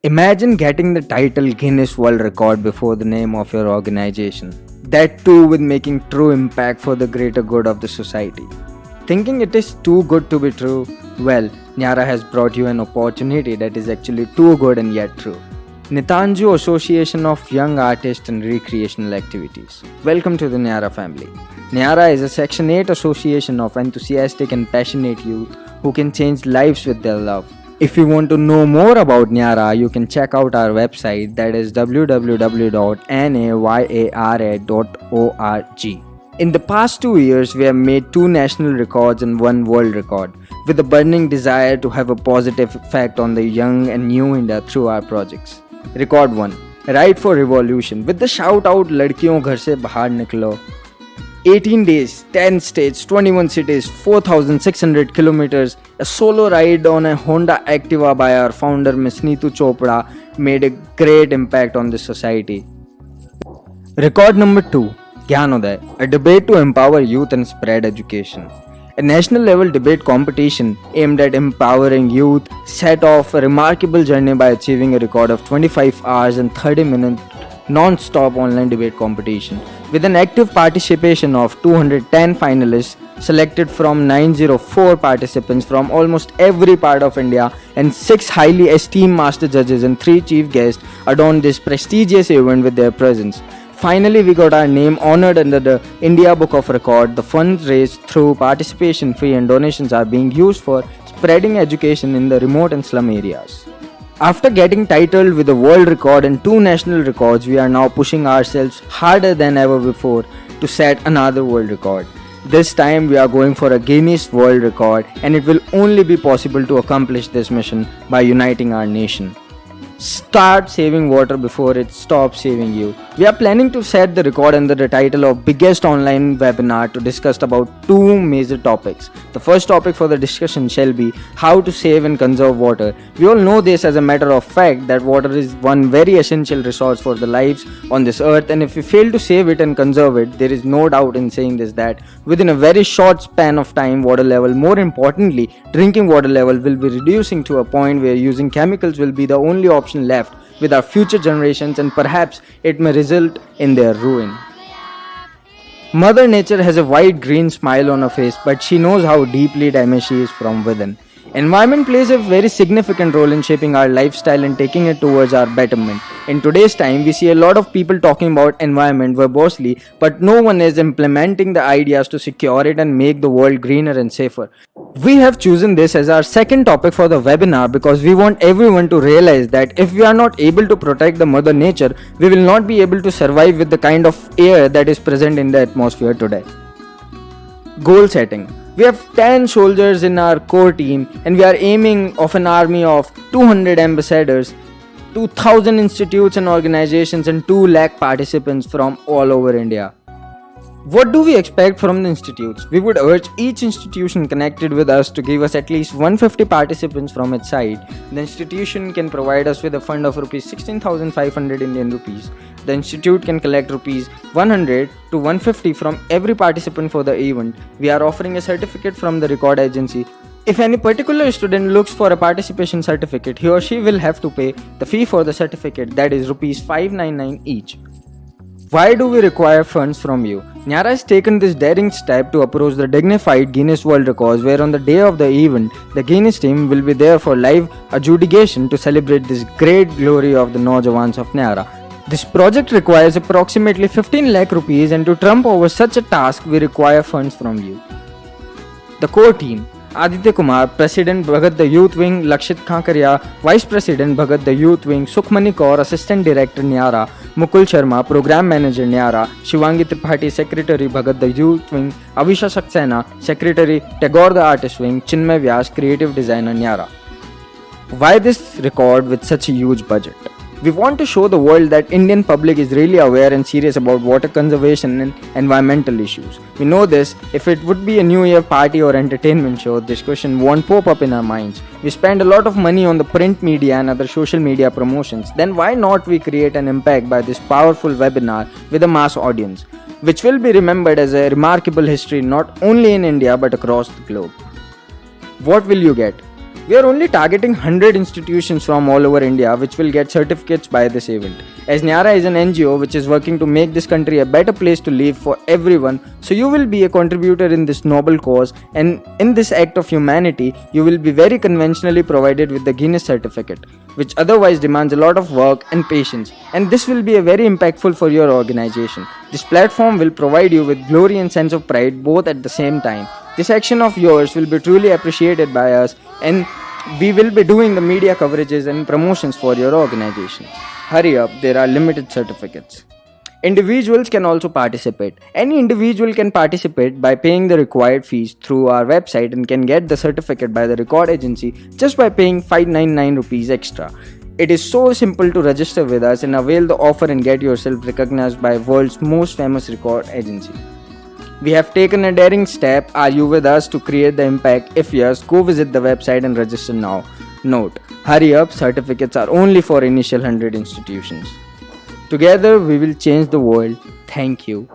Imagine getting the title Guinness World Record before the name of your organization. That too with making true impact for the greater good of the society. Thinking it is too good to be true? Well, Nyara has brought you an opportunity that is actually too good and yet true. Nitanju Association of Young Artists and Recreational Activities. Welcome to the Nyara family. Nyara is a Section 8 association of enthusiastic and passionate youth who can change lives with their love. If you want to know more about Nyara, you can check out our website, that is www.nayara.org. In the past 2 years, we have made 2 national records and 1 world record, with a burning desire to have a positive effect on the young and new India through our projects. Record 1, Ride for Revolution, with the shout out Ladkiyon Ghar Se Bahar Niklo. 18 days, 10 states, 21 cities, 4,600 kilometers, a solo ride on a Honda Activa by our founder Ms. Neetu Chopra made a great impact on the society. Record number 2, Gyanoday, a debate to empower youth and spread education. A national level debate competition aimed at empowering youth set off a remarkable journey by achieving a record of 25 hours and 30 minutes non-stop online debate competition with an active participation of 210 finalists selected from 904 participants from almost every part of India, and 6 highly esteemed master judges and 3 chief guests adorned this prestigious event with their presence. Finally, we got our name honored under the India Book of Record. The funds raised through participation fee and donations are being used for spreading education in the remote and slum areas. After getting titled with a world record and 2 national records, we are now pushing ourselves harder than ever before to set another world record. This time we are going for a Guinness World Record, and it will only be possible to accomplish this mission by uniting our nation. Start saving water before it stops saving you. We are planning to set the record under the title of biggest online webinar to discuss about 2 major topics. The first topic for the discussion shall be how to save and conserve water. We all know this as a matter of fact that water is one very essential resource for the lives on this earth, and if we fail to save it and conserve it, there is no doubt in saying this that within a very short span of time, water level, more importantly drinking water level, will be reducing to a point where using chemicals will be the only option left with our future generations, and perhaps it may result in their ruin. Mother Nature has a wide green smile on her face, but she knows how deeply damaged she is from within. Environment plays a very significant role in shaping our lifestyle and taking it towards our betterment. In today's time, we see a lot of people talking about environment verbosely, but no one is implementing the ideas to secure it and make the world greener and safer. We have chosen this as our second topic for the webinar because we want everyone to realize that if we are not able to protect the mother nature, we will not be able to survive with the kind of air that is present in the atmosphere today. Goal setting. We have 10 soldiers in our core team, and we are aiming of an army of 200 ambassadors, 2,000 institutes and organizations, and 2 lakh participants from all over India. What do we expect from the institutes? We would urge each institution connected with us to give us at least 150 participants from its side. The institution can provide us with a fund of rupees 16,500 Indian rupees. The institute can collect rupees 100 to 150 from every participant for the event. We are offering a certificate from the record agency. If any particular student looks for a participation certificate, he or she will have to pay the fee for the certificate, that is rupees 599 each. Why do we require funds from you? Nyara has taken this daring step to approach the dignified Guinness World Records, where on the day of the event, the Guinness team will be there for live adjudication to celebrate this great glory of the Naujawans of Nyara. This project requires approximately 15 lakh rupees, and to trump over such a task, we require funds from you. The core team: Aditya Kumar, President, Bhagat the Youth Wing; Lakshit Khakaria, Vice President, Bhagat the Youth Wing; Sukhmani Kaur, Assistant Director, Nyara; Mukul Sharma, Program Manager, Nyara; Shivangi Tripathi, Secretary, Bhagat the Youth Wing; Avisha Saxena, Secretary, Tagore the Artist Wing; Chinmay Vyas, Creative Designer, Nyara. Why this record with such a huge budget? We want to show the world that Indian public is really aware and serious about water conservation and environmental issues. We know this. If it would be a New Year party or entertainment show, this question won't pop up in our minds. We spend a lot of money on the print media and other social media promotions. Then why not we create an impact by this powerful webinar with a mass audience, which will be remembered as a remarkable history not only in India but across the globe. What will you get? We are only targeting 100 institutions from all over India which will get certificates by this event. As Nyara is an NGO which is working to make this country a better place to live for everyone, so you will be a contributor in this noble cause, and in this act of humanity, you will be very conventionally provided with the Guinness certificate, which otherwise demands a lot of work and patience, and this will be a very impactful for your organization. This platform will provide you with glory and sense of pride both at the same time. This action of yours will be truly appreciated by us, and we will be doing the media coverages and promotions for your organization. Hurry up, there are limited certificates. Individuals can also participate. Any individual can participate by paying the required fees through our website and can get the certificate by the record agency just by paying 599 rupees extra. It is so simple to register with us and avail the offer and get yourself recognized by world's most famous record agency. We have taken a daring step. Are you with us to create the impact? If yes, go visit the website and register now. Note, hurry up, certificates are only for initial 100 institutions. Together we will change the world. Thank you.